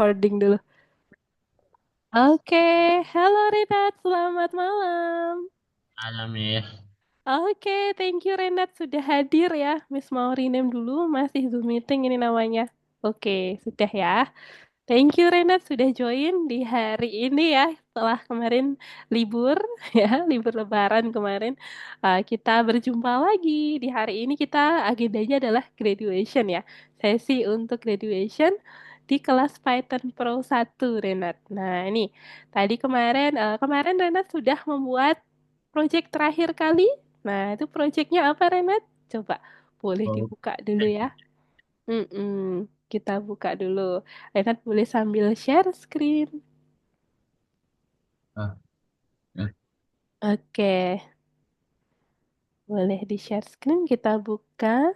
Recording dulu. Oke, halo Renat, selamat malam. Alami. Oke, thank you Renat sudah hadir ya. Miss mau rename dulu, masih Zoom meeting ini namanya. Oke, sudah ya. Thank you Renat sudah join di hari ini ya. Setelah kemarin libur ya, libur Lebaran kemarin. Kita berjumpa lagi. Di hari ini kita agendanya adalah graduation ya. Sesi untuk graduation di kelas Python Pro 1 Renat. Nah, ini tadi kemarin Renat sudah membuat project terakhir kali. Nah, itu projectnya apa Renat? Coba boleh Oh, dibuka dulu ya. Kita buka dulu. Renat boleh sambil share screen. ah, ya. Oke, boleh di share screen. Kita buka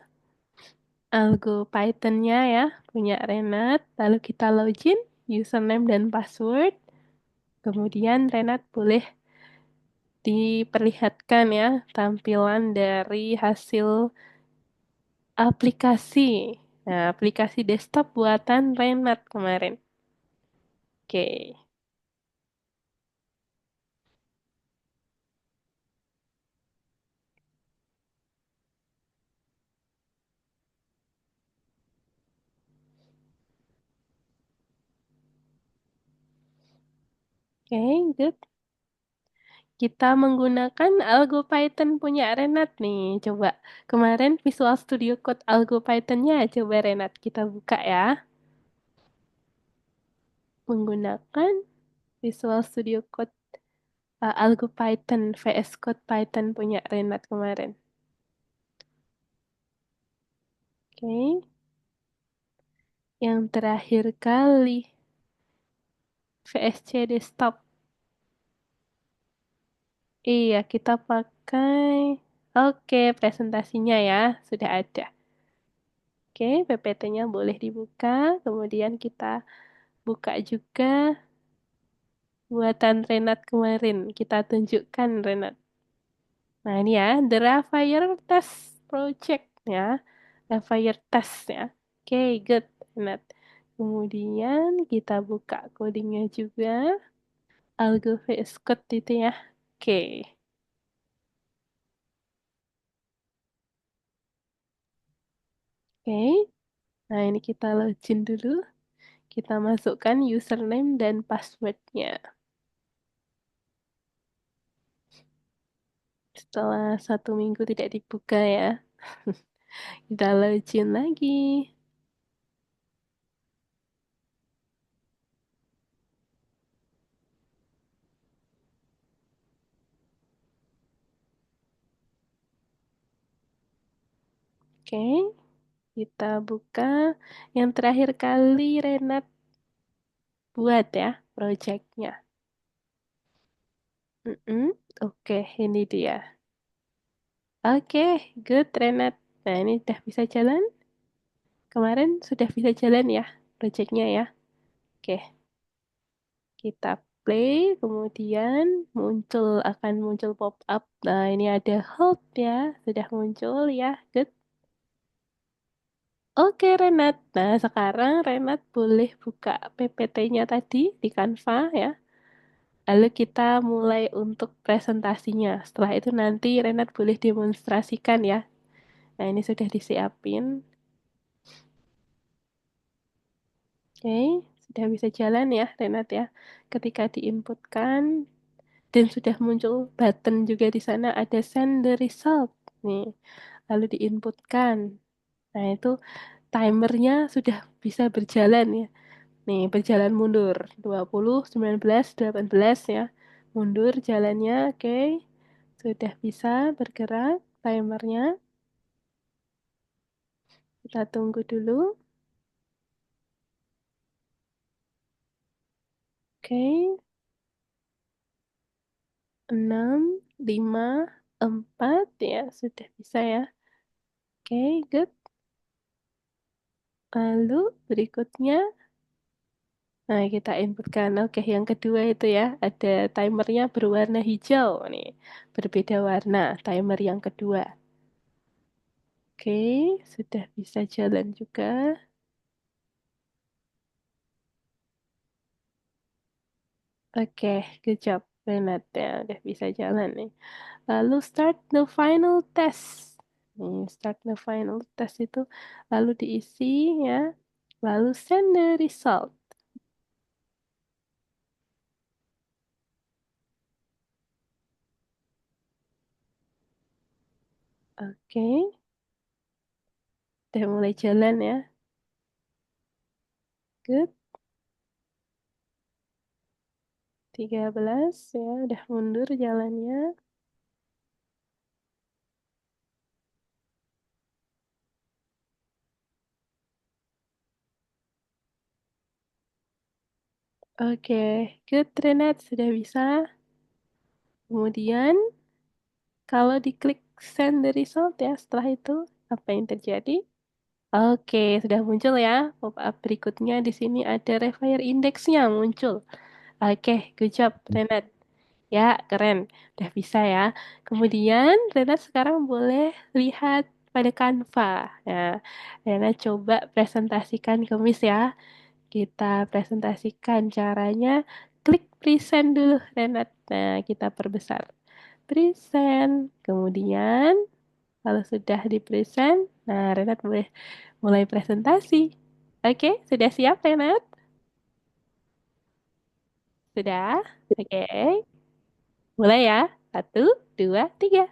algo Python-nya ya, punya Renat. Lalu kita login, username dan password. Kemudian Renat boleh diperlihatkan ya tampilan dari hasil aplikasi. Nah, aplikasi desktop buatan Renat kemarin. Oke, oke, good. Kita menggunakan Algo Python punya Renat nih. Coba kemarin Visual Studio Code Algo Python-nya coba Renat kita buka ya. Menggunakan Visual Studio Code Algo Python VS Code Python punya Renat kemarin. Oke, yang terakhir kali VSC Desktop. Iya, kita pakai. Oke, presentasinya ya sudah ada. Oke, PPT-nya boleh dibuka. Kemudian kita buka juga buatan Renat kemarin. Kita tunjukkan Renat. Nah ini ya, The Raphael Test Project ya. Raphael Test ya. Oke, good Renat. Kemudian kita buka codingnya juga. Algo VS Code itu ya. Oke, oke. Nah ini kita login dulu. Kita masukkan username dan passwordnya. Setelah 1 minggu tidak dibuka ya. Kita login lagi. Oke, kita buka yang terakhir kali Renat buat ya projectnya. Mm-mm. Oke, ini dia. Oke, good Renat. Nah, ini udah bisa jalan. Kemarin sudah bisa jalan ya projectnya ya. Oke, kita play, kemudian akan muncul pop up. Nah, ini ada hold ya, sudah muncul ya. Good. Oke Renat. Nah, sekarang Renat boleh buka PPT-nya tadi di Canva ya. Lalu kita mulai untuk presentasinya. Setelah itu nanti Renat boleh demonstrasikan ya. Nah, ini sudah disiapin. Oke, sudah bisa jalan ya Renat ya. Ketika diinputkan dan sudah muncul button juga di sana ada send the result. Nih, lalu diinputkan. Nah, itu timernya sudah bisa berjalan ya. Nih, berjalan mundur. 20, 19, 18 ya. Mundur jalannya, oke. Sudah bisa bergerak timernya. Kita tunggu dulu. Oke, 6, 5, 4 ya. Sudah bisa ya. Oke, good. Lalu berikutnya, nah kita inputkan. Oke, yang kedua itu ya. Ada timernya berwarna hijau nih. Berbeda warna timer yang kedua. Oke, sudah bisa jalan juga. Oke, good job, Renat. Ya, udah bisa jalan nih. Lalu start the final test. Nih, start the final test itu lalu diisi ya. Lalu send the result. Oke, udah mulai jalan ya. Good. 13 ya, udah mundur jalannya. Oke, good Renat, sudah bisa. Kemudian kalau diklik send the result ya, setelah itu apa yang terjadi? Oke, sudah muncul ya. Pop-up berikutnya di sini ada Refire Index-nya muncul. Oke, good job Renat. Ya, keren. Udah bisa ya. Kemudian Renat sekarang boleh lihat pada Canva. Nah, Renat coba presentasikan ke Miss ya. Kita presentasikan caranya. Klik present dulu, Renat. Nah, kita perbesar. Present. Kemudian, kalau sudah di present, nah Renat boleh mulai presentasi. Oke, sudah siap, Renat? Sudah? Oke. Mulai ya. Satu, dua, tiga.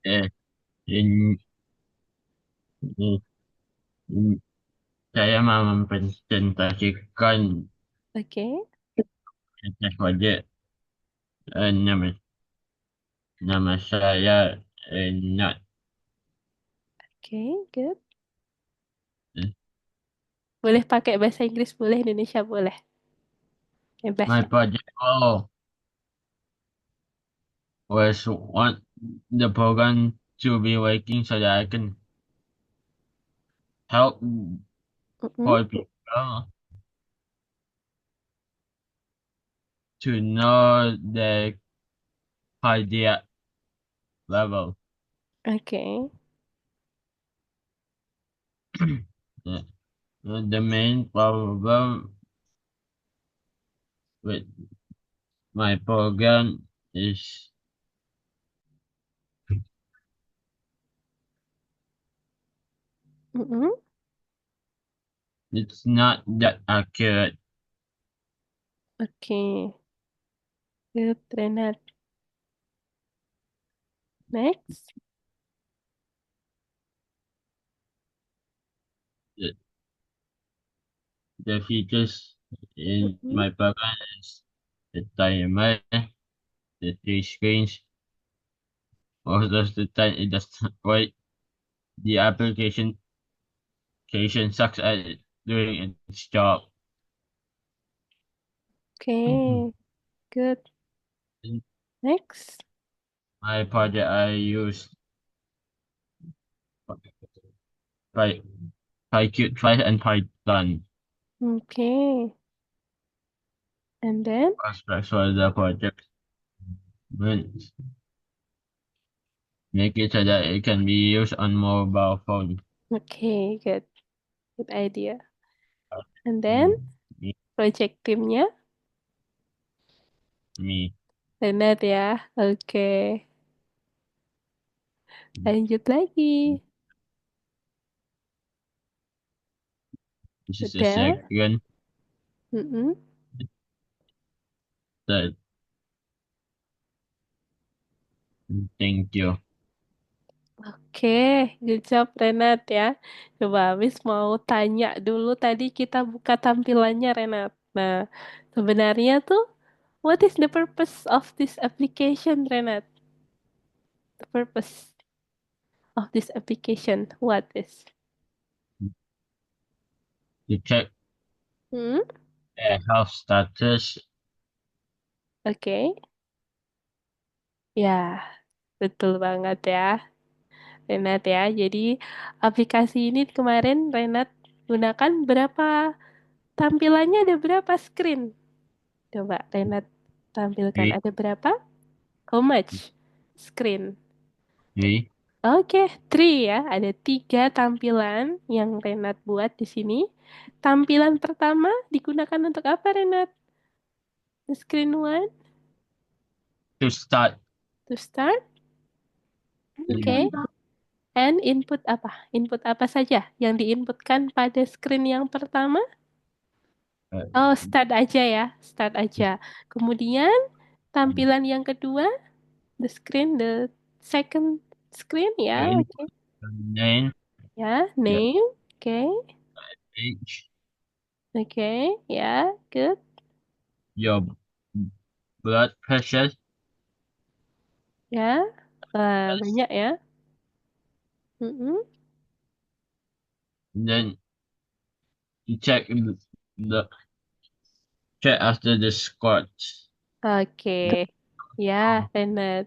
Eh, ini, ini, ini saya mau mempresentasikan Oke. wajah nama nama saya Nat. Oke, good. Eh, Boleh pakai bahasa Inggris, boleh Indonesia, boleh. Bebas My ya. project goal was want the program to be working so that I can help Mm-mm. poor people to know the idea level. Oke. The, the main problem with my program is Mm-mm. it's not that accurate. Oke. Good, Renat. Next. The, the features in Mm-mm. my program is the timer, the three screens. Most of the time it does not work. The application sucks at doing its job. Oke. Good. In Next. my project I use Py, PyQt and Python. Oke. And then. Aspects for the project. But make it so that it can be used on mobile phone. Oke, good. Good idea. And then Mm, Me, project timnya me. Renat ya. Oke. Lanjut lagi. This is the Udah. second. Mm-mm. That thank you. Oke, good job Renat ya. Coba Miss mau tanya dulu tadi kita buka tampilannya Renat. Nah, sebenarnya tuh what is the purpose of this application Renat? The purpose of this application what is? To check Hmm? the health status. Oke. Ya, betul banget ya Renat ya. Jadi aplikasi ini kemarin Renat gunakan berapa tampilannya ada berapa screen? Coba Renat tampilkan Me, ada berapa? How much? Screen. me. Oke, three ya. Ada tiga tampilan yang Renat buat di sini. Tampilan pertama digunakan untuk apa, Renat? The screen one to start. to start. Oke. Mm, And input apa? Input apa saja yang diinputkan pada screen yang pertama? uh, Oh, start aja ya. Start aja. Kemudian tampilan yang kedua, the screen, the second screen ya. input Oke. name, Ya, your name. Oke. age, Oke, ya, good. your blood pressure, Ya, wah, banyak ya. Mm-mm. and then you the check after the squat. Oke, ya, benar.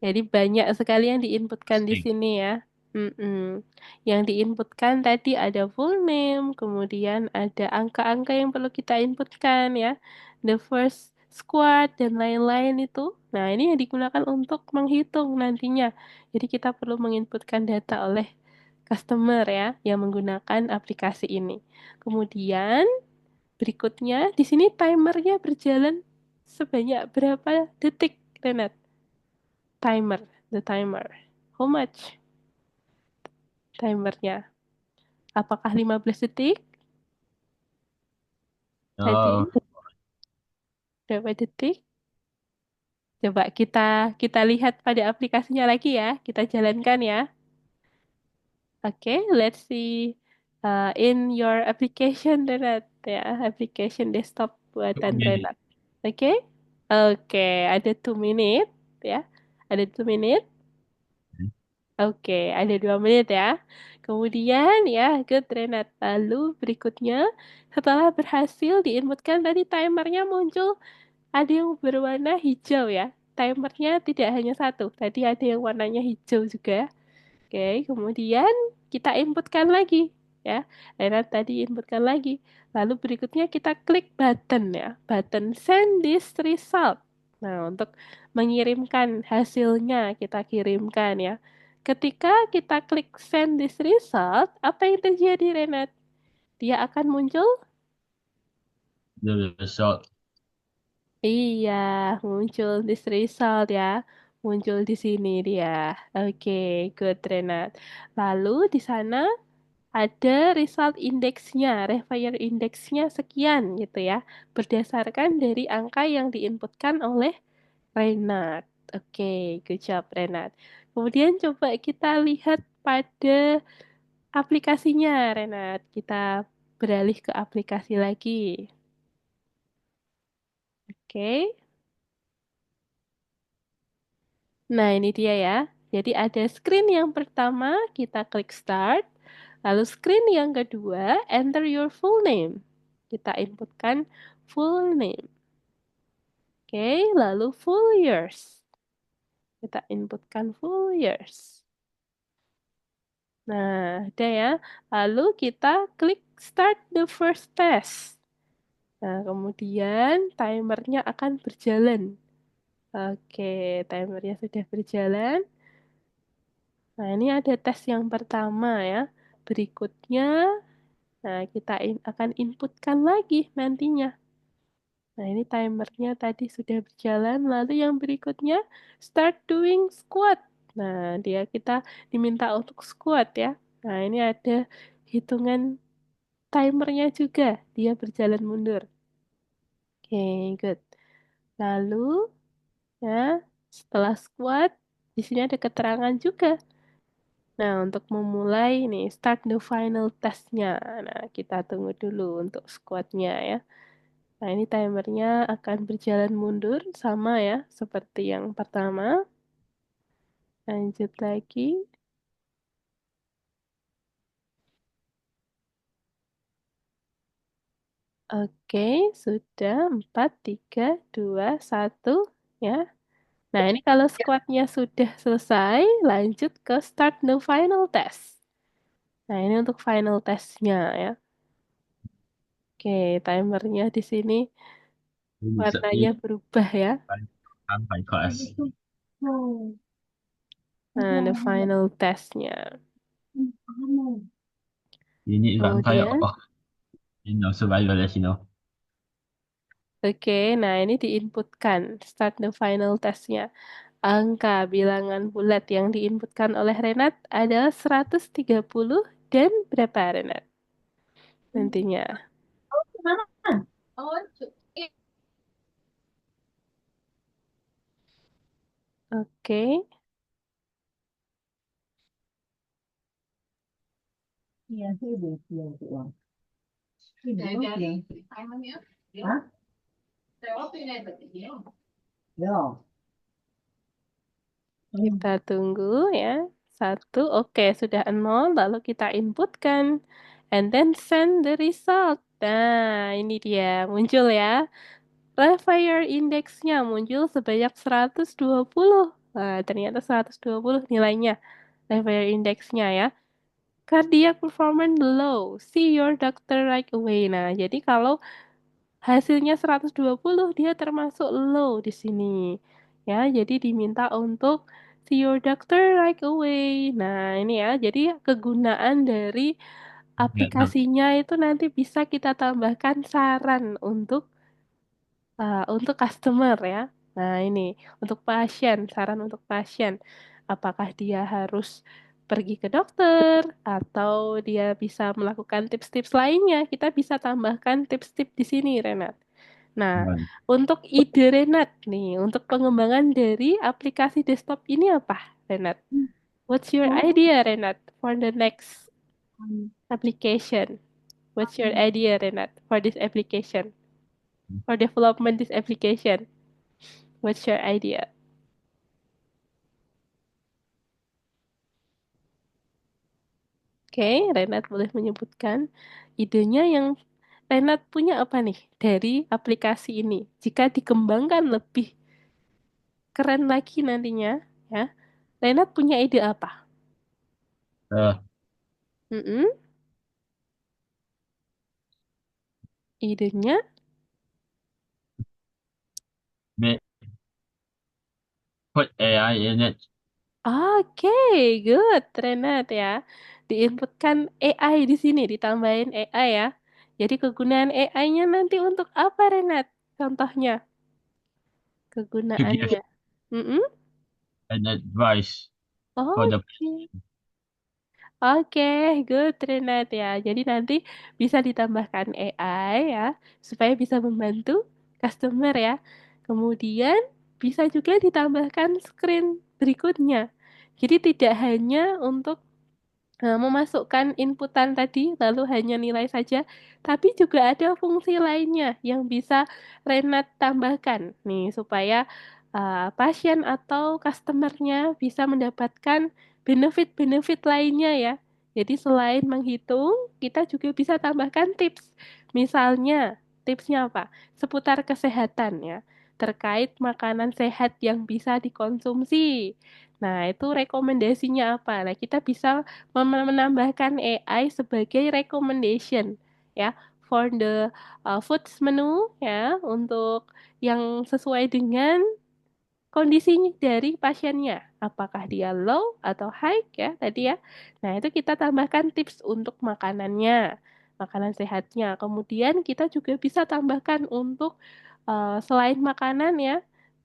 Jadi banyak sekali yang diinputkan di Thing. sini ya. Mm-mm. Yang diinputkan tadi ada full name, kemudian ada angka-angka yang perlu kita inputkan ya. The first squad dan lain-lain itu. Nah, ini yang digunakan untuk menghitung nantinya. Jadi kita perlu menginputkan data oleh customer ya yang menggunakan aplikasi ini. Kemudian berikutnya di sini timernya berjalan sebanyak berapa detik, Renat? Timer, the timer. How much timernya? Apakah 15 detik Oh, tadi? Berapa detik? Coba kita lihat pada aplikasinya lagi ya. Kita jalankan ya. Oke, let's see in your application Renat ya, application desktop two buatan minutes. Renat. Oke? Oke, ada 2 menit ya. Ada 2 menit. Oke, ada 2 menit ya. Kemudian ya, good Renat. Lalu berikutnya, setelah berhasil diinputkan tadi timernya muncul ada yang berwarna hijau ya. Timernya tidak hanya satu, tadi ada yang warnanya hijau juga. Oke, kemudian kita inputkan lagi ya. Renat tadi inputkan lagi. Lalu berikutnya kita klik button ya, button send this result. Nah, untuk mengirimkan hasilnya kita kirimkan ya. Ketika kita klik send this result, apa yang terjadi Renat? Dia akan muncul. The result. Iya, muncul this result ya. Muncul di sini dia. Oke, good Renat. Lalu di sana ada result indeksnya, require indeksnya sekian gitu ya, berdasarkan dari angka yang diinputkan oleh Renat. Oke, good job Renat. Kemudian coba kita lihat pada aplikasinya Renat. Kita beralih ke aplikasi lagi. Oke. Nah, ini dia ya. Jadi ada screen yang pertama, kita klik start. Lalu screen yang kedua, enter your full name. Kita inputkan full name. Oke, lalu full years. Kita inputkan full years. Nah, ada ya. Lalu kita klik start the first test. Nah, kemudian timernya akan berjalan. Oke, timernya sudah berjalan. Nah, ini ada tes yang pertama ya. Berikutnya, nah kita akan inputkan lagi nantinya. Nah, ini timernya tadi sudah berjalan. Lalu yang berikutnya, start doing squat. Nah, dia kita diminta untuk squat ya. Nah, ini ada hitungan timernya juga. Dia berjalan mundur. Oke, good. Lalu, ya, setelah squat, di sini ada keterangan juga. Nah, untuk memulai nih, start the final testnya. Nah, kita tunggu dulu untuk squatnya ya. Nah, ini timernya akan berjalan mundur sama ya, seperti yang pertama. Lanjut lagi. Oke, sudah 4, 3, 2, 1 ya. Nah, ini kalau squatnya sudah selesai, lanjut ke start the final test. Nah, ini untuk final testnya ya. Oke, timernya di sini warnanya Ini berubah ya. sampai kelas. Nah, the final testnya. Ini rangkai Kemudian, apa? Ini survival sino. Oke, nah ini diinputkan. Start the final testnya. Angka bilangan bulat yang diinputkan oleh Renat adalah 130 dan berapa Renat? Nantinya. Mana? Oh, Oke, iya sih, iya itu uang. Ini dari timenya. Hah? Jawab ini berarti. Ya. kita tunggu ya. Satu, oke, sudah nol, lalu kita inputkan. And then send the result. Nah, ini dia, muncul ya. Raphael indeksnya muncul sebanyak 120. Nah, ternyata 120 nilainya. Raphael indeksnya ya. Cardiac performance low. See your doctor right away. Nah, jadi kalau hasilnya 120 dia termasuk low di sini. Ya, jadi diminta untuk see your doctor right away. Nah, ini ya. Jadi kegunaan dari Nggak tahu. aplikasinya itu nanti bisa kita tambahkan saran untuk customer ya. Nah, ini untuk pasien, saran untuk pasien. Apakah dia harus pergi ke dokter atau dia bisa melakukan tips-tips lainnya? Kita bisa tambahkan tips-tips di sini, Renat. Nah, Nggak. untuk ide Renat nih, untuk pengembangan dari aplikasi desktop ini apa, Renat? What's your idea, Renat, for the next application? What's your idea, Renat, for this application? For development this application? What's your idea? Oke, Renat boleh menyebutkan idenya yang Renat punya apa nih dari aplikasi ini? Jika dikembangkan lebih keren lagi nantinya, ya. Renat punya ide apa? Eh, Mm-mm, idenya, me- put AI in it. oke, good, Renat ya. Diinputkan AI di sini, ditambahin AI ya. Jadi kegunaan AI-nya nanti untuk apa, Renat? Contohnya, To give kegunaannya. Mm-mm, an advice for the oke. Oke, good Renat ya. Jadi nanti bisa ditambahkan AI ya, supaya bisa membantu customer ya. Kemudian bisa juga ditambahkan screen berikutnya. Jadi tidak hanya untuk memasukkan inputan tadi, lalu hanya nilai saja, tapi juga ada fungsi lainnya yang bisa Renat tambahkan nih, supaya pasien atau customernya bisa mendapatkan benefit-benefit lainnya ya. Jadi selain menghitung, kita juga bisa tambahkan tips. Misalnya, tipsnya apa? Seputar kesehatan ya, terkait makanan sehat yang bisa dikonsumsi. Nah, itu rekomendasinya apa? Nah, kita bisa menambahkan AI sebagai recommendation ya for the foods menu ya untuk yang sesuai dengan kondisi dari pasiennya. Apakah dia low atau high ya tadi ya. Nah, itu kita tambahkan tips untuk makanannya, makanan sehatnya. Kemudian kita juga bisa tambahkan untuk selain makanan ya,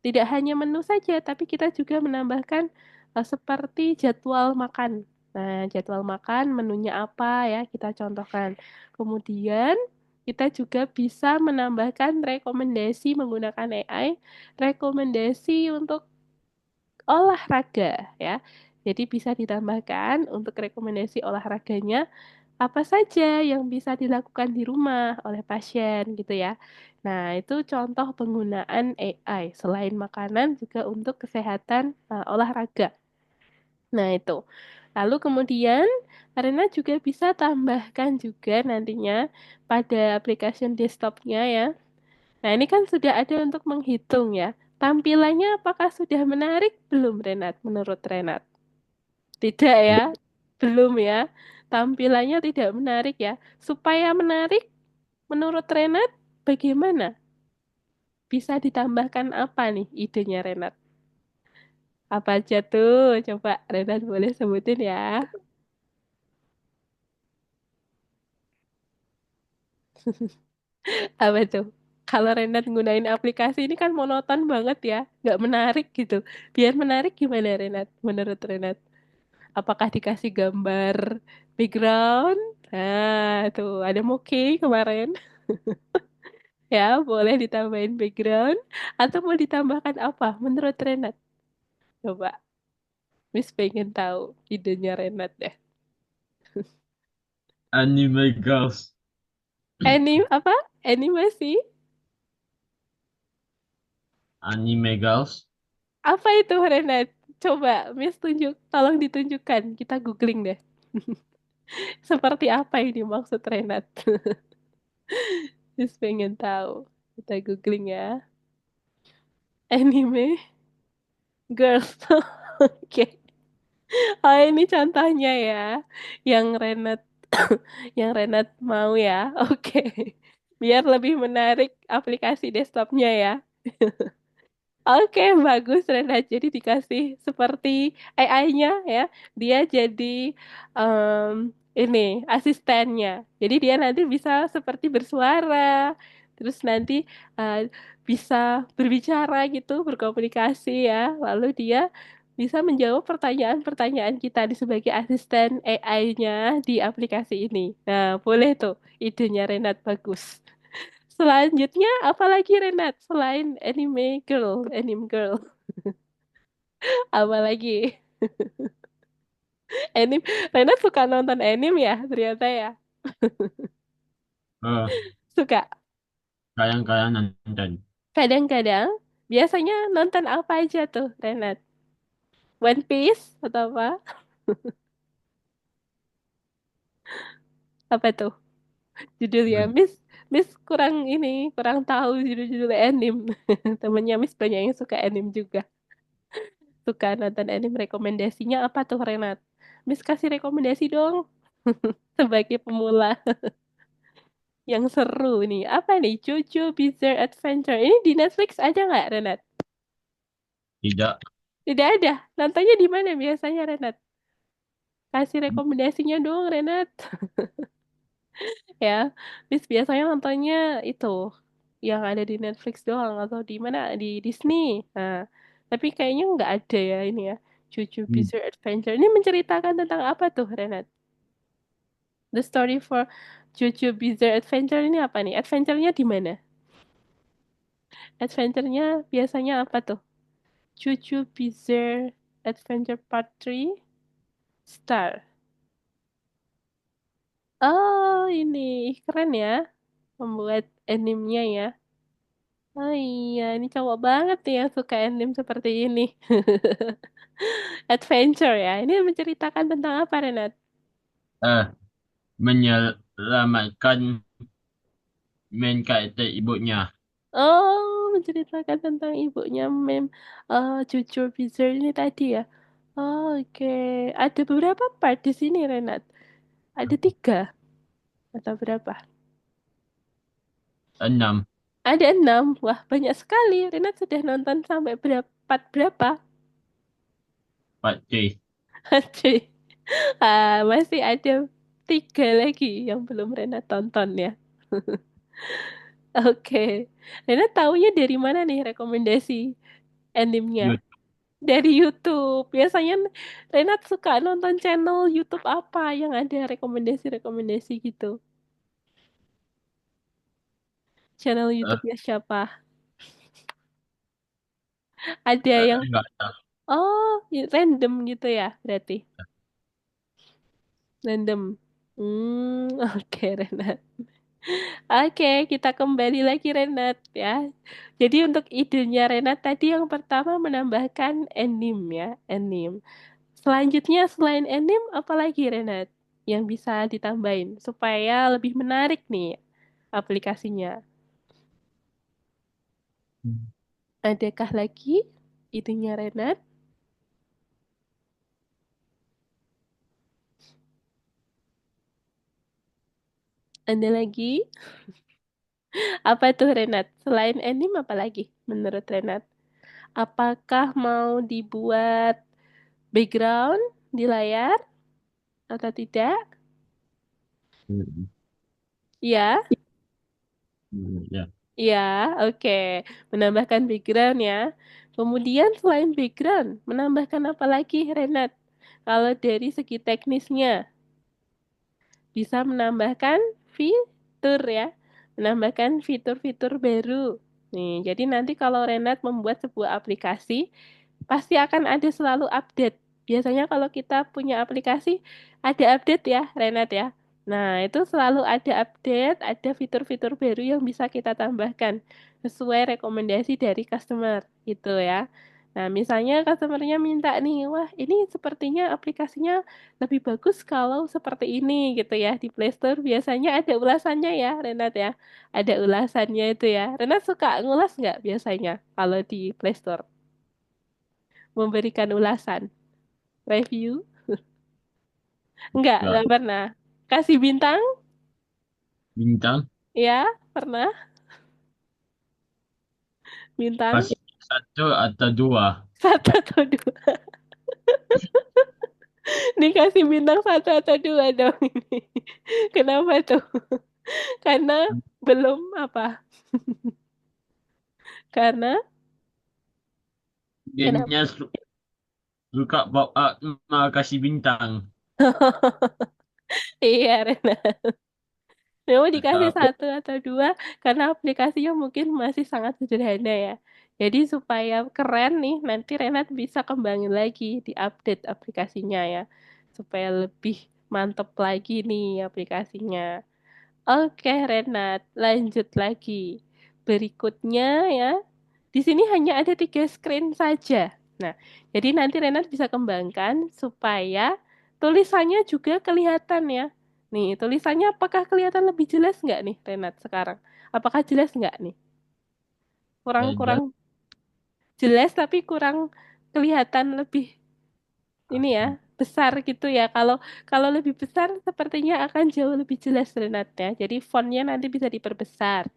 tidak hanya menu saja, tapi kita juga menambahkan seperti jadwal makan. Nah, jadwal makan menunya apa ya, kita contohkan. Kemudian kita juga bisa menambahkan rekomendasi menggunakan AI, rekomendasi untuk olahraga ya. Jadi bisa ditambahkan untuk rekomendasi olahraganya apa saja yang bisa dilakukan di rumah oleh pasien gitu ya. Nah, itu contoh penggunaan AI selain makanan juga untuk kesehatan olahraga. Nah, itu. Lalu kemudian Arena juga bisa tambahkan juga nantinya pada aplikasi desktopnya ya. Nah, ini kan sudah ada untuk menghitung ya. Tampilannya apakah sudah menarik belum Renat menurut Renat? Tidak ya, belum ya. Tampilannya tidak menarik ya. Supaya menarik, menurut Renat, bagaimana? Bisa ditambahkan apa nih idenya Renat? Apa aja tuh? Coba Renat boleh sebutin ya. Apa tuh? Kalau Renat gunain aplikasi ini kan monoton banget ya, nggak menarik gitu. Biar menarik gimana Renat? Menurut Renat? Apakah dikasih gambar background? Nah, tuh ada Moki kemarin. Ya, boleh ditambahin background. Atau mau ditambahkan apa menurut Renat? Coba, Miss pengen tahu idenya Renat deh. Anime girls. Apa? Animasi? Anime girls. Apa itu Renat? Coba, Miss tunjuk, tolong ditunjukkan. Kita googling deh. Seperti apa ini maksud Renat? Miss pengen tahu. Kita googling ya. Anime girls. Oke. Oh, ini contohnya ya. Yang Renat yang Renat mau ya. Oke. Biar lebih menarik aplikasi desktopnya ya. Oke, bagus Renat. Jadi dikasih seperti AI-nya ya. Dia jadi ini asistennya. Jadi dia nanti bisa seperti bersuara, terus nanti eh, bisa berbicara gitu, berkomunikasi ya. Lalu dia bisa menjawab pertanyaan-pertanyaan kita di sebagai asisten AI-nya di aplikasi ini. Nah, boleh tuh idenya Renat bagus. Selanjutnya, apalagi Renat selain anime girl, apa lagi? Anime, Renat suka nonton anime ya, ternyata ya. Oh, Suka. kayang-kayang nonton. Kadang-kadang, biasanya nonton apa aja tuh, Renat? One Piece atau apa? Apa tuh judulnya? Miss kurang ini, kurang tahu judul-judul anime. Temennya Miss banyak yang suka anime juga. Suka nonton anime, rekomendasinya apa tuh, Renat? Miss kasih rekomendasi dong sebagai pemula. Yang seru nih. Apa nih? Jojo Bizarre Adventure. Ini di Netflix ada nggak, Renat? Tidak. Tidak ada. Nontonnya di mana biasanya, Renat? Kasih rekomendasinya dong, Renat. Ya, Bis biasanya nontonnya itu yang ada di Netflix doang atau di mana? Di Disney. Nah, tapi kayaknya nggak ada ya ini ya. Jojo Hmm. Bizarre Adventure. Ini menceritakan tentang apa tuh, Renat? The story for Jojo Bizarre Adventure ini apa nih? Adventure-nya di mana? Adventure-nya biasanya apa tuh? Jojo Bizarre Adventure Part 3 Star. Oh, ini keren ya. Membuat animenya ya. Oh iya, ini cowok banget nih yang suka anime seperti ini. Adventure ya. Ini menceritakan tentang apa, Renat? Eh, Menyelamatkan main karakter ibunya. Oh, menceritakan tentang ibunya Jojo Bizarre ini tadi ya. Oh, oke. Ada beberapa part di sini, Renat. Ada 3 atau berapa? 6. Ada 6. Wah, banyak sekali. Renat sudah nonton sampai berapa? Part berapa? Part 3. Aduh. Masih ada 3 lagi yang belum Renat tonton ya. Oke. Renat taunya dari mana nih rekomendasi animenya? YouTube. Dari YouTube. Biasanya Renat suka nonton channel YouTube apa yang ada rekomendasi-rekomendasi gitu. Channel Eh, YouTube-nya siapa? Ada yang, enggak tahu. oh, random gitu ya berarti. Random. Oke Renat. Oke, kita kembali lagi Renat ya. Jadi untuk idenya Renat tadi yang pertama menambahkan anime ya, anime. Selanjutnya selain anime, apalagi Renat yang bisa ditambahin supaya lebih menarik nih aplikasinya. Adakah lagi idenya Renat? Ada lagi? Apa tuh Renat? Selain anime apa lagi menurut Renat? Apakah mau dibuat background di layar atau tidak? Hmm. Ya, Hmm, ya. Ya, oke. Menambahkan background ya. Kemudian selain background, menambahkan apa lagi, Renat? Kalau dari segi teknisnya, bisa menambahkan fitur ya, menambahkan fitur-fitur baru. Nih, jadi nanti kalau Renat membuat sebuah aplikasi, pasti akan ada selalu update. Biasanya kalau kita punya aplikasi, ada update ya, Renat ya. Nah, itu selalu ada update, ada fitur-fitur baru yang bisa kita tambahkan sesuai rekomendasi dari customer, gitu ya. Nah, misalnya customernya minta nih, wah ini sepertinya aplikasinya lebih bagus kalau seperti ini gitu ya. Di Play Store biasanya ada ulasannya ya, Renat ya. Ada ulasannya itu ya. Renat suka ngulas nggak biasanya kalau di Play Store? Memberikan ulasan, review? Nggak Enggak. pernah. Kasih bintang? Bintang Ya, pernah. Bintang kasih satu atau dua. satu atau dua. Dikasih bintang satu atau dua dong ini. Kenapa tuh? Karena belum apa? Karena kenapa? Dianya suka bawa kasih bintang. Iya, Rena. Memang dikasih Atau satu atau dua karena aplikasinya mungkin masih sangat sederhana ya. Jadi supaya keren nih, nanti Renat bisa kembangin lagi di update aplikasinya ya. Supaya lebih mantep lagi nih aplikasinya. Oke, Renat, lanjut lagi. Berikutnya ya, di sini hanya ada 3 screen saja. Nah, jadi nanti Renat bisa kembangkan supaya tulisannya juga kelihatan ya. Nih, tulisannya apakah kelihatan lebih jelas nggak nih, Renat, sekarang? Apakah jelas nggak nih? ada Kurang-kurang jelas tapi kurang kelihatan lebih ini ya, besar gitu ya. Kalau kalau lebih besar sepertinya akan jauh lebih jelas Renat ya. Jadi fontnya nanti bisa diperbesar.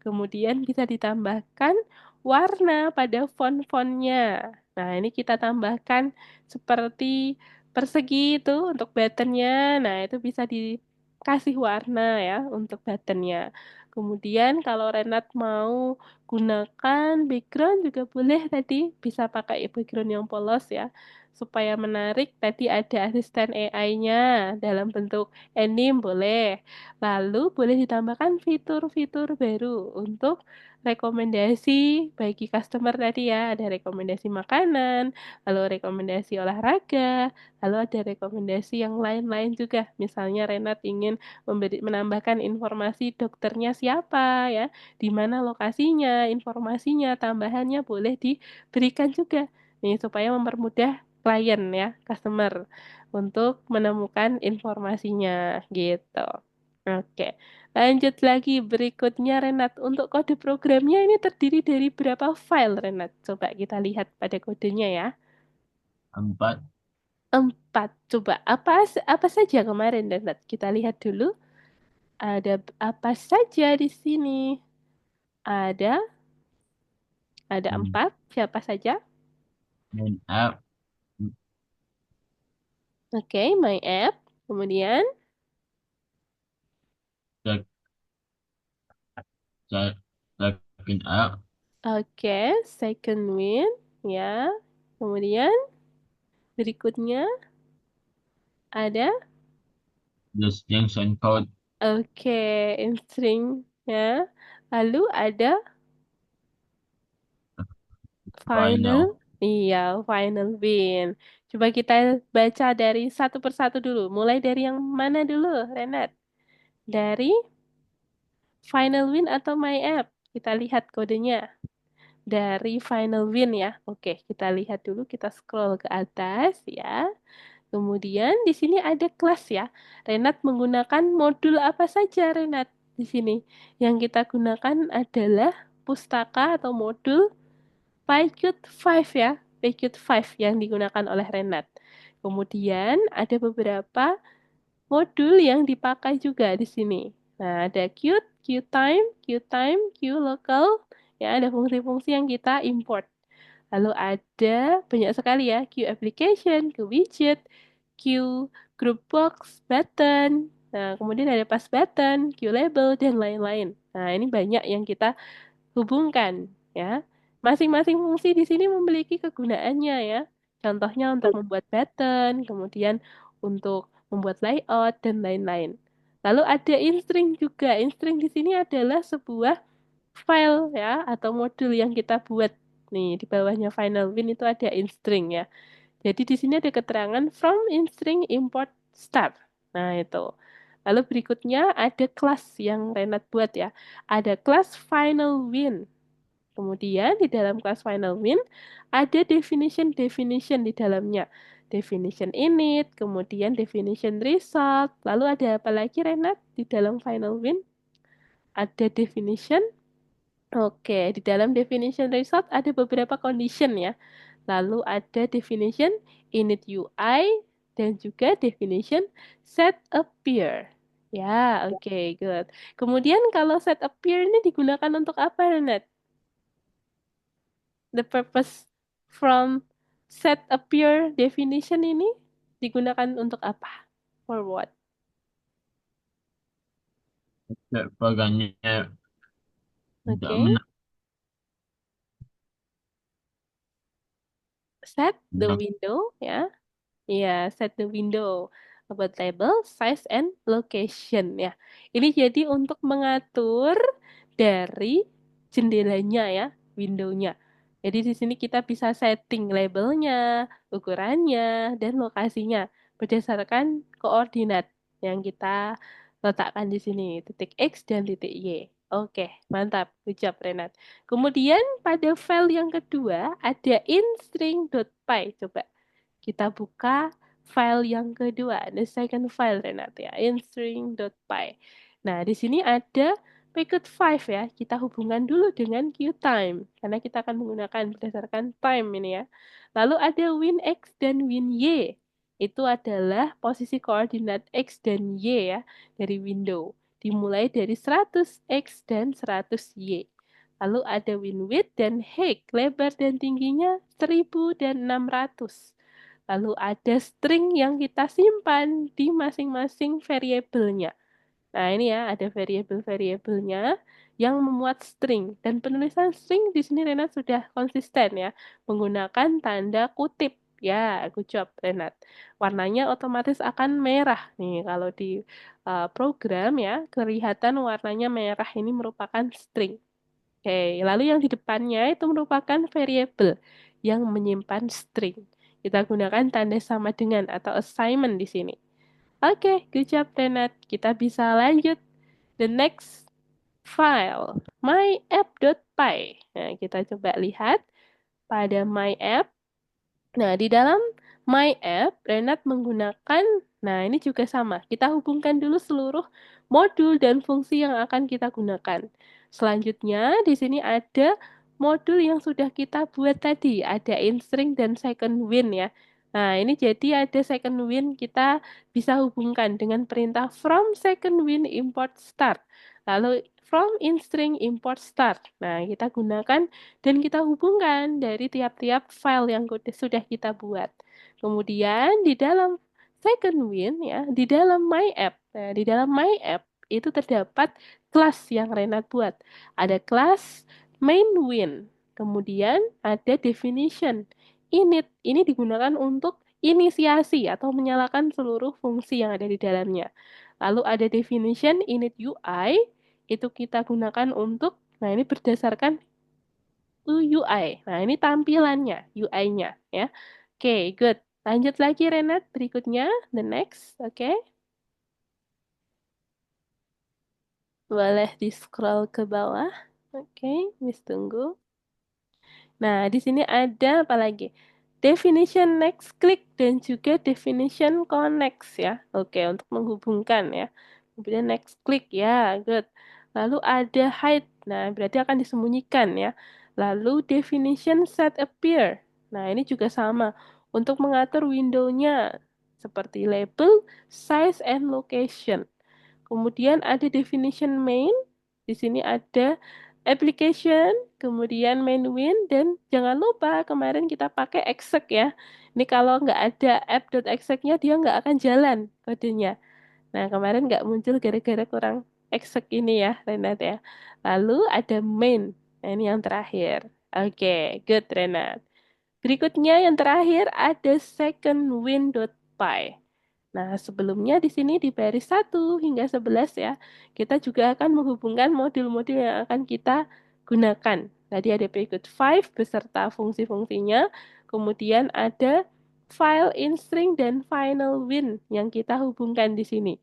Kemudian bisa ditambahkan warna pada font-fontnya. Nah, ini kita tambahkan seperti persegi itu untuk buttonnya. Nah, itu bisa dikasih warna ya untuk buttonnya. Kemudian kalau Renat mau gunakan background juga boleh tadi bisa pakai background yang polos ya supaya menarik. Tadi ada asisten AI-nya dalam bentuk anime boleh. Lalu boleh ditambahkan fitur-fitur baru untuk rekomendasi bagi customer tadi ya. Ada rekomendasi makanan, lalu rekomendasi olahraga, lalu ada rekomendasi yang lain-lain juga. Misalnya Renat ingin menambahkan informasi dokternya siapa ya, di mana lokasinya, informasinya, tambahannya boleh diberikan juga. Nih supaya mempermudah klien ya, customer untuk menemukan informasinya gitu. Oke, lanjut lagi berikutnya Renat. Untuk kode programnya ini terdiri dari berapa file Renat? Coba kita lihat pada kodenya ya. 4. 4. Coba apa saja kemarin Renat? Kita lihat dulu. Ada apa saja di sini? Ada ada Hmm. 4. Siapa saja? Main app, Oke, my app. Kemudian, check, check, checking app, oke, second win. Ya. Kemudian berikutnya ada destination code, oke, string ya. Lalu ada final. final, Iya, final win. Coba kita baca dari satu persatu dulu. Mulai dari yang mana dulu, Renat? Dari final win atau my app? Kita lihat kodenya. Dari final win ya. Oke, kita lihat dulu. Kita scroll ke atas ya. Kemudian di sini ada kelas ya. Renat menggunakan modul apa saja Renat di sini? Yang kita gunakan adalah pustaka atau modul PyQt 5 ya. PyQt 5 yang digunakan oleh Renat. Kemudian ada beberapa modul yang dipakai juga di sini. Nah, ada Qt, QTime, QTime, QLocal. Ya, ada fungsi-fungsi yang kita import. Lalu ada banyak sekali ya, Q application, Q widget, Q group box, button. Nah, kemudian ada pass button, Q label, dan lain-lain. Nah, ini banyak yang kita hubungkan ya. Masing-masing fungsi di sini memiliki kegunaannya ya. Contohnya untuk membuat button, kemudian untuk membuat layout dan lain-lain. Lalu ada in-string juga. In-string di sini adalah sebuah file ya atau modul yang kita buat. Nih, di bawahnya final win itu ada in-string ya. Jadi di sini ada keterangan from in-string import start. Nah, itu. Lalu berikutnya ada kelas yang Renat buat ya. Ada kelas final win. Kemudian di dalam kelas final win ada definition di dalamnya. Definition init, kemudian definition result. Lalu ada apa lagi Renat di dalam final win? Ada definition. Oke, di dalam definition result ada beberapa condition ya. Lalu ada definition init UI dan juga definition set appear. Ya, oke, good. Kemudian kalau set appear ini digunakan untuk apa, Renat? The purpose from set appear definition ini digunakan untuk apa? For what? Bagannya tidak Oke, set the menang. window ya. Iya, set the window about label, size, and location ya. Ini jadi untuk mengatur dari jendelanya ya, windownya. Jadi di sini kita bisa setting labelnya, ukurannya, dan lokasinya berdasarkan koordinat yang kita letakkan di sini, titik X dan titik Y. Oke, mantap. Good job, Renat. Kemudian pada file yang kedua ada instring.py. Coba kita buka file yang kedua, the second file Renat ya, instring.py. Nah, di sini ada Picot 5 ya. Kita hubungkan dulu dengan QTime karena kita akan menggunakan berdasarkan time ini ya. Lalu ada WinX dan WinY. Itu adalah posisi koordinat X dan Y ya dari window. Dimulai dari 100X dan 100Y. Lalu ada WinWidth dan height, lebar dan tingginya 1000 dan 600. Lalu ada string yang kita simpan di masing-masing variabelnya. Nah, ini ya, ada variabel-variabelnya yang memuat string. Dan penulisan string di sini Renat sudah konsisten ya, menggunakan tanda kutip. Ya, good job Renat. Warnanya otomatis akan merah. Nih, kalau di program ya, kelihatan warnanya merah ini merupakan string. Oke, lalu yang di depannya itu merupakan variabel yang menyimpan string. Kita gunakan tanda sama dengan atau assignment di sini. Oke, good job Renat. Kita bisa lanjut the next file, myapp.py. Nah, kita coba lihat pada myapp. Nah, di dalam My App, Renat menggunakan, nah ini juga sama. Kita hubungkan dulu seluruh modul dan fungsi yang akan kita gunakan. Selanjutnya, di sini ada modul yang sudah kita buat tadi. Ada instring dan second win ya. Nah, ini jadi ada second win kita bisa hubungkan dengan perintah from second win import start. Lalu from instring import start. Nah, kita gunakan dan kita hubungkan dari tiap-tiap file yang sudah kita buat. Kemudian di dalam second win ya, di dalam my app. Nah, di dalam my app itu terdapat kelas yang Renat buat. Ada kelas main win. Kemudian ada definition. Init ini digunakan untuk inisiasi atau menyalakan seluruh fungsi yang ada di dalamnya. Lalu ada definition init UI itu kita gunakan untuk, nah ini berdasarkan UI. Nah, ini tampilannya, UI-nya ya. Oke, good. Lanjut lagi Renat, berikutnya the next, oke. Boleh di-scroll ke bawah. Oke, Miss tunggu. Nah, di sini ada apa lagi? Definition next click dan juga definition connects ya. Oke, untuk menghubungkan ya. Kemudian next click ya, good. Lalu ada hide. Nah, berarti akan disembunyikan ya. Lalu definition set appear. Nah, ini juga sama untuk mengatur window-nya seperti label, size, and location. Kemudian ada definition main. Di sini ada application, kemudian main win, dan jangan lupa kemarin kita pakai exec ya. Ini kalau nggak ada app.exec-nya dia nggak akan jalan kodenya. Nah, kemarin nggak muncul gara-gara kurang. exec ini ya, Renat ya. Lalu ada main. Nah, ini yang terakhir. Oke, good Renat. Berikutnya yang terakhir ada second win.py. Nah, sebelumnya di sini di baris 1 hingga 11 ya, kita juga akan menghubungkan modul-modul yang akan kita gunakan. Tadi ada berikut 5 beserta fungsi-fungsinya, kemudian ada file in string dan final win yang kita hubungkan di sini.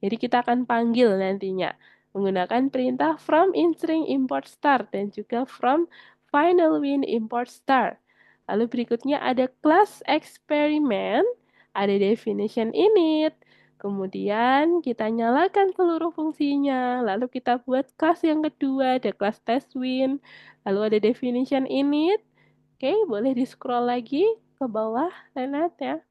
Jadi kita akan panggil nantinya menggunakan perintah from in string import star dan juga from final win import star. Lalu berikutnya ada class experiment, ada definition init, kemudian kita nyalakan seluruh fungsinya, lalu kita buat kelas yang kedua, ada kelas test win, lalu ada definition init. Oke, boleh di scroll lagi ke bawah, Renat ya.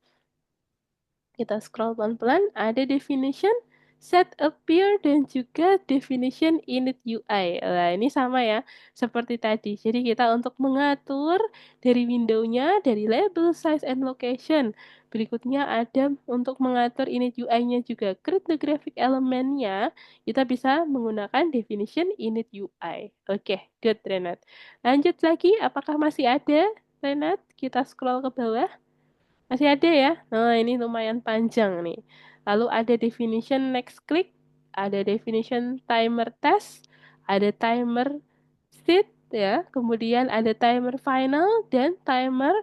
Kita scroll pelan-pelan, ada definition, set appear, dan juga definition init UI. Nah, ini sama ya, seperti tadi. Jadi kita untuk mengatur dari window-nya, dari label, size, and location. Berikutnya ada untuk mengatur init UI-nya juga. Create the graphic element-nya, kita bisa menggunakan definition init UI. Oke, good, Renat. Lanjut lagi, apakah masih ada, Renat? Kita scroll ke bawah. Masih ada ya? Nah, ini lumayan panjang nih. Lalu ada definition next click, ada definition timer test, ada timer set ya, kemudian ada timer final dan timer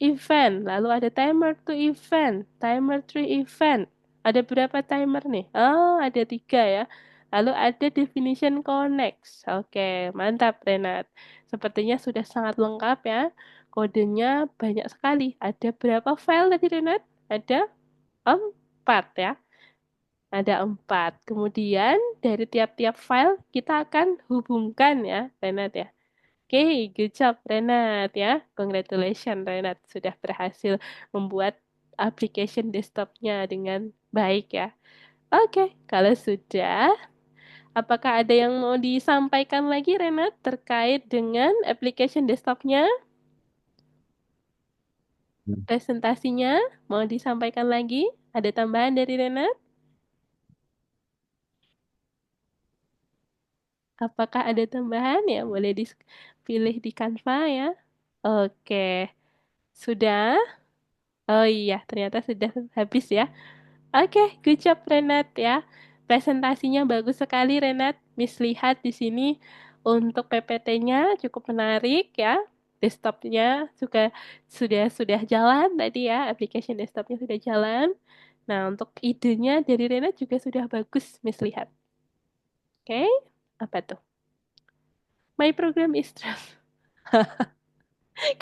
event. Lalu ada timer to event, timer three event. Ada berapa timer nih? Oh, ada 3 ya. Lalu ada definition connects. Oke, mantap Renat. Sepertinya sudah sangat lengkap ya. Kodenya banyak sekali. Ada berapa file tadi Renat? Ada 4 ya. Ada 4. Kemudian dari tiap-tiap file kita akan hubungkan ya, Renat ya. Oke, good job Renat ya. Congratulations Renat sudah berhasil membuat application desktopnya dengan baik ya. Oke, kalau sudah, apakah ada yang mau disampaikan lagi Renat terkait dengan application desktopnya? Presentasinya mau disampaikan lagi? Ada tambahan dari Renat? Apakah ada tambahan ya? Boleh dipilih di Canva ya. Oke, sudah. Oh iya, ternyata sudah habis ya. Oke, good job Renat ya. Presentasinya bagus sekali Renat. Miss lihat di sini untuk PPT-nya cukup menarik ya. Desktopnya juga sudah jalan tadi ya, application desktopnya sudah jalan. Nah, untuk idenya dari Renat juga sudah bagus Miss lihat. Oke, apa tuh? My program is trust.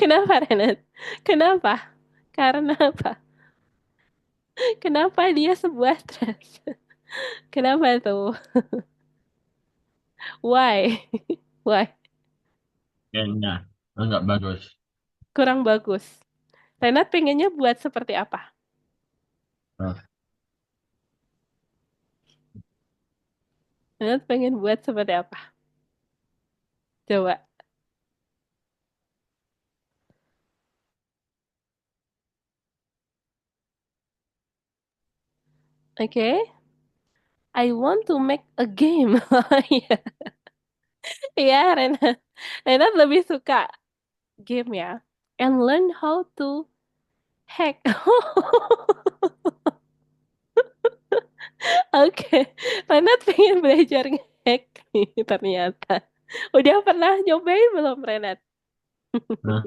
Kenapa Renat? Kenapa? Karena apa? Kenapa dia sebuah trust? Kenapa tuh? Why? Why? Kayaknya enggak bagus. Kurang bagus. Renat pengennya buat seperti apa? Nah, Renat pengen buat seperti apa? Coba. Oke. I want to make a game. Iya, iya, Renat. Renat lebih suka game ya. And learn how to hack. Oke. Renat pengen belajar nge-hack nih ternyata. Udah pernah nyobain belum, Renat? nah,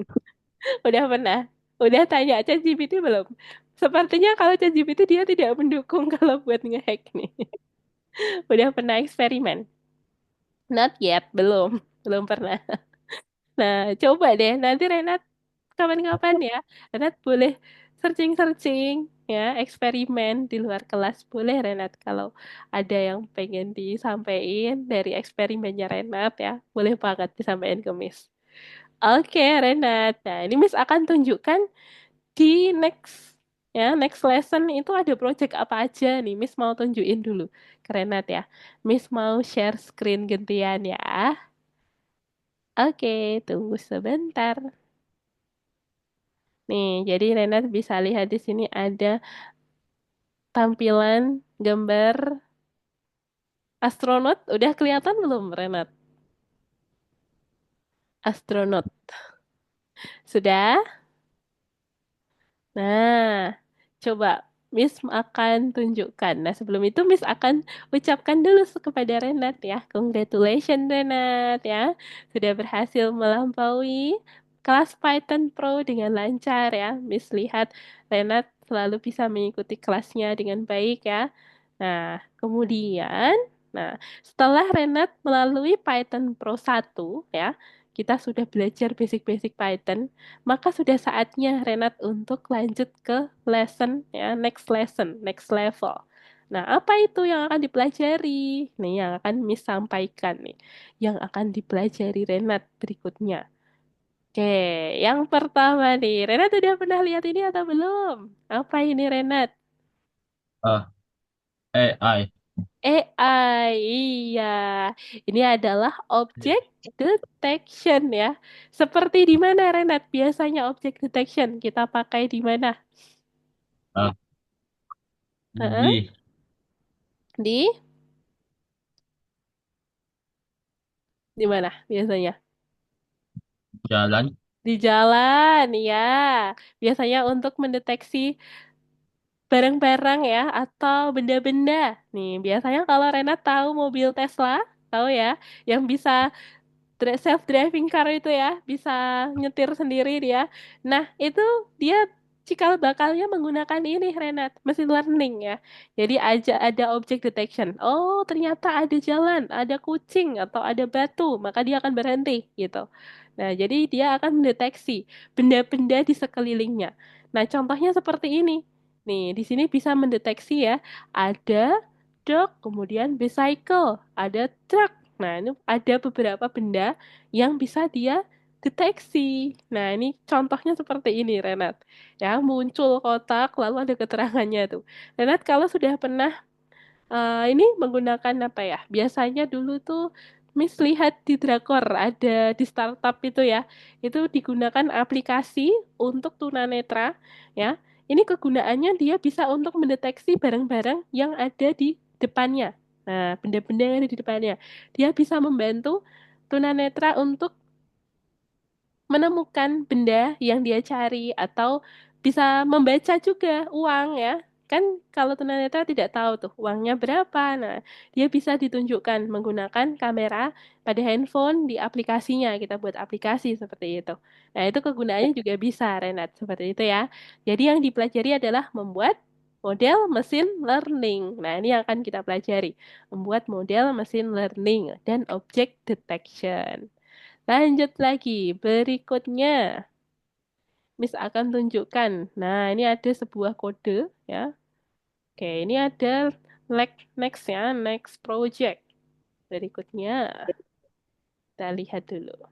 Udah pernah? Udah tanya ChatGPT belum? Sepertinya kalau ChatGPT dia tidak mendukung kalau buat nge-hack nih. Udah pernah eksperimen? Not yet, belum. Belum pernah. Nah, coba deh. Nanti Renat kapan-kapan ya. Renat boleh searching-searching ya, eksperimen di luar kelas. Boleh Renat kalau ada yang pengen disampaikan dari eksperimennya Renat ya. Boleh banget disampaikan ke Miss. Oke, Renat. Nah, ini Miss akan tunjukkan di next lesson itu ada project apa aja nih. Miss mau tunjukin dulu ke Renat ya. Miss mau share screen gantian ya. Oke, tunggu sebentar. Nih, jadi Renat bisa lihat di sini ada tampilan gambar Astronot, udah kelihatan belum, Renat? Astronot. Sudah? Nah, coba Miss akan tunjukkan. Nah, sebelum itu Miss akan ucapkan dulu kepada Renat ya. Congratulations Renat ya. Sudah berhasil melampaui kelas Python Pro dengan lancar ya. Miss lihat Renat selalu bisa mengikuti kelasnya dengan baik ya. Nah, kemudian, nah, setelah Renat melalui Python Pro 1 ya, kita sudah belajar basic-basic Python. Maka sudah saatnya Renat untuk lanjut ke lesson ya, next lesson, next level. Nah, apa itu yang akan dipelajari? Nih, yang akan Miss sampaikan nih, yang akan dipelajari Renat berikutnya. Oke, yang pertama nih, Renat udah pernah lihat ini atau belum? Apa ini Renat? Ah, AI. AI, iya. Ini adalah object detection ya. Seperti di mana Renat? Biasanya object detection kita pakai di mana? Ah, Heeh. di Di di mana biasanya? jalan. Di jalan, ya. Biasanya untuk mendeteksi barang-barang ya atau benda-benda. Nih, biasanya kalau Rena tahu mobil Tesla, tahu ya, yang bisa self driving car itu ya, bisa nyetir sendiri dia. Nah, itu dia cikal bakalnya menggunakan ini Renat, machine learning ya. Jadi aja ada object detection. Oh, ternyata ada jalan, ada kucing atau ada batu, maka dia akan berhenti gitu. Nah, jadi dia akan mendeteksi benda-benda di sekelilingnya. Nah, contohnya seperti ini. Nih, di sini bisa mendeteksi ya, ada dog, kemudian bicycle, ada truck. Nah, ini ada beberapa benda yang bisa dia deteksi. Nah, ini contohnya seperti ini, Renat. Ya, muncul kotak, lalu ada keterangannya tuh. Renat, kalau sudah pernah ini menggunakan apa ya? Biasanya dulu tuh Miss lihat di Drakor, ada di startup itu ya. Itu digunakan aplikasi untuk tunanetra, ya. Ini kegunaannya dia bisa untuk mendeteksi barang-barang yang ada di depannya. Nah, benda-benda yang ada di depannya. Dia bisa membantu tunanetra untuk menemukan benda yang dia cari atau bisa membaca juga uang ya. Kan kalau tunanetra tidak tahu tuh uangnya berapa. Nah, dia bisa ditunjukkan menggunakan kamera pada handphone di aplikasinya. Kita buat aplikasi seperti itu. Nah, itu kegunaannya juga bisa, Renat, seperti itu ya. Jadi yang dipelajari adalah membuat model machine learning. Nah, ini yang akan kita pelajari. Membuat model machine learning dan object detection. Lanjut lagi, berikutnya Miss akan tunjukkan. Nah, ini ada sebuah kode ya. Oke, ini ada next ya, next project. Berikutnya kita lihat dulu.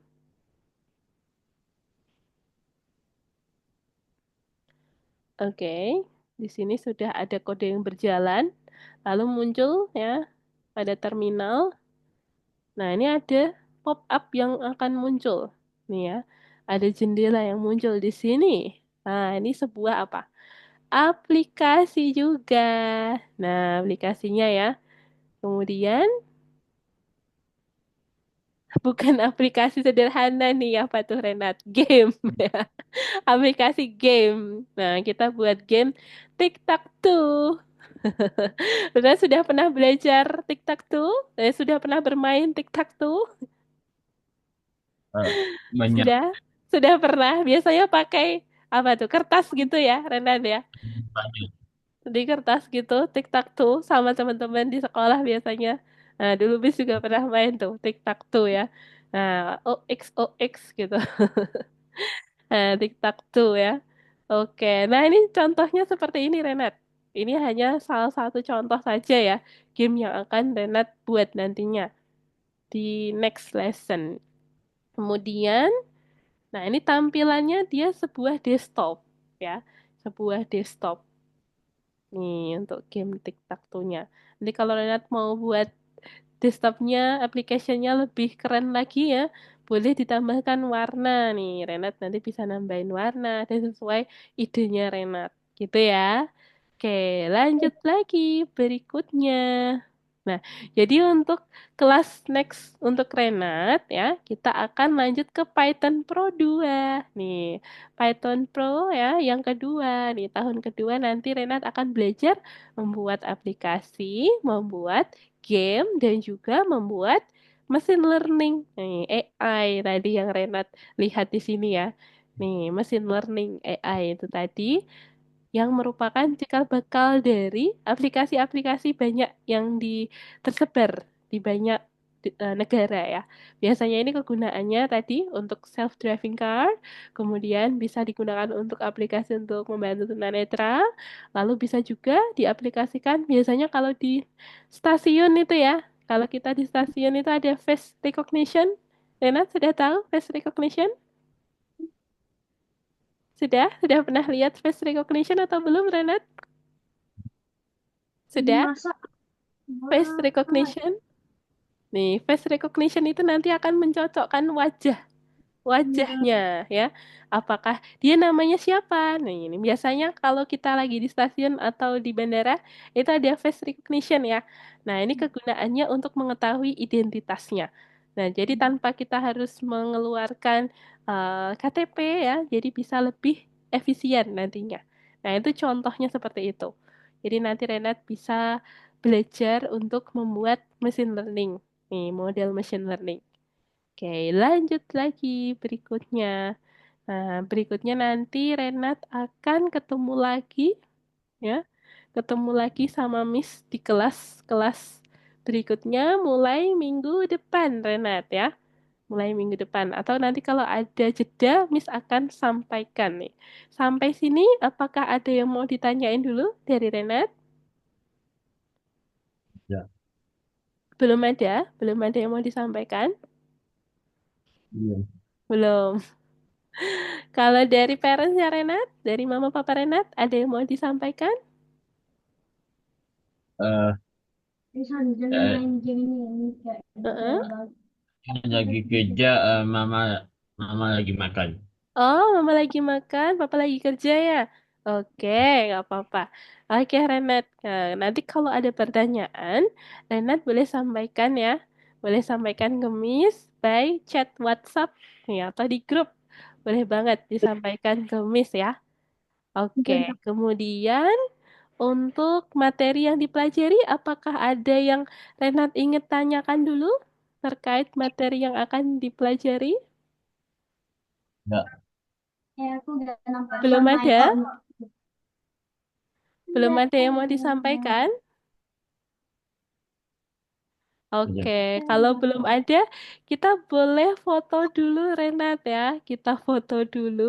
Oke, di sini sudah ada kode yang berjalan, lalu muncul ya pada terminal. Nah, ini ada pop up yang akan muncul. Nih ya, ada jendela yang muncul di sini. Nah, ini sebuah apa? Aplikasi juga. Nah, aplikasinya ya. Kemudian bukan aplikasi sederhana nih apa tuh Renat? Game ya. Aplikasi game. Nah, kita buat game Tic-Tac-Toe. Benar sudah pernah belajar Tic-Tac-Toe? Sudah pernah bermain Tic-Tac-Toe? Ah, banyak. Sudah? Sudah pernah. Biasanya pakai apa tuh? Kertas gitu ya, Renat ya. Banyak. Di kertas gitu, tic-tac-toe sama teman-teman di sekolah biasanya. Nah, dulu Bis juga pernah main tuh, tic-tac-toe ya. Nah, OX gitu. Nah, tic-tac-toe ya. Oke, nah ini contohnya seperti ini, Renat. Ini hanya salah satu contoh saja ya, game yang akan Renat buat nantinya di next lesson. Kemudian, nah ini tampilannya dia sebuah desktop ya, sebuah desktop. Nih untuk game tic-tac-toe-nya. Nanti kalau Renat mau buat desktopnya, application-nya lebih keren lagi ya, boleh ditambahkan warna nih. Renat nanti bisa nambahin warna dan sesuai idenya Renat. Gitu ya. Oke, lanjut lagi berikutnya. Nah, jadi untuk kelas next untuk Renat ya, kita akan lanjut ke Python Pro 2. Nih, Python Pro ya yang kedua. Nih, tahun kedua nanti Renat akan belajar membuat aplikasi, membuat game dan juga membuat machine learning. Nih, AI tadi yang Renat lihat di sini ya. Nih, machine learning AI itu tadi yang merupakan cikal bakal dari aplikasi-aplikasi banyak yang tersebar di banyak negara ya. Biasanya ini kegunaannya tadi untuk self-driving car, kemudian bisa digunakan untuk aplikasi untuk membantu tunanetra, lalu bisa juga diaplikasikan biasanya kalau di stasiun itu ya. Kalau kita di stasiun itu ada face recognition. Renat sudah tahu face recognition? Sudah? Sudah pernah lihat face recognition atau belum, Renat? Sudah? Masa Face recognition. Nih, face recognition itu nanti akan mencocokkan wajahnya ya. Apakah dia namanya siapa? Nah, ini biasanya kalau kita lagi di stasiun atau di bandara itu ada face recognition ya. Nah, ini kegunaannya untuk mengetahui identitasnya. Nah, jadi tanpa kita harus mengeluarkan KTP ya, jadi bisa lebih efisien nantinya. Nah, itu contohnya seperti itu. Jadi nanti Renat bisa belajar untuk membuat machine learning. Nih, model machine learning. Oke, lanjut lagi berikutnya. Nah, berikutnya nanti Renat akan ketemu lagi ya. Ketemu lagi sama Miss di kelas-kelas berikutnya mulai minggu depan Renat ya. Mulai minggu depan atau nanti kalau ada jeda Miss akan sampaikan nih. Sampai sini apakah ada yang mau ditanyain dulu dari Renat? ya, Belum ada yang mau disampaikan? iya. Belum. Kalau dari parentsnya Renat, dari mama papa Renat, ada yang mau disampaikan? Eh, Heeh. lagi kerja, mama mama lagi makan. Oh, mama lagi makan, papa lagi kerja ya? Oke, nggak apa-apa. Oke, Renat. Nah, nanti kalau ada pertanyaan, Renat boleh sampaikan ya. Boleh sampaikan ke Miss by chat WhatsApp ya, atau di grup. Boleh banget disampaikan ke Miss ya. Oke, kemudian untuk materi yang dipelajari, apakah ada yang Renat ingin tanyakan dulu terkait materi yang akan dipelajari? Ya, Belum ada? Belum ada yang mau disampaikan? Oke, ya. kalau belum ada, kita boleh foto dulu Renat ya. Kita foto dulu.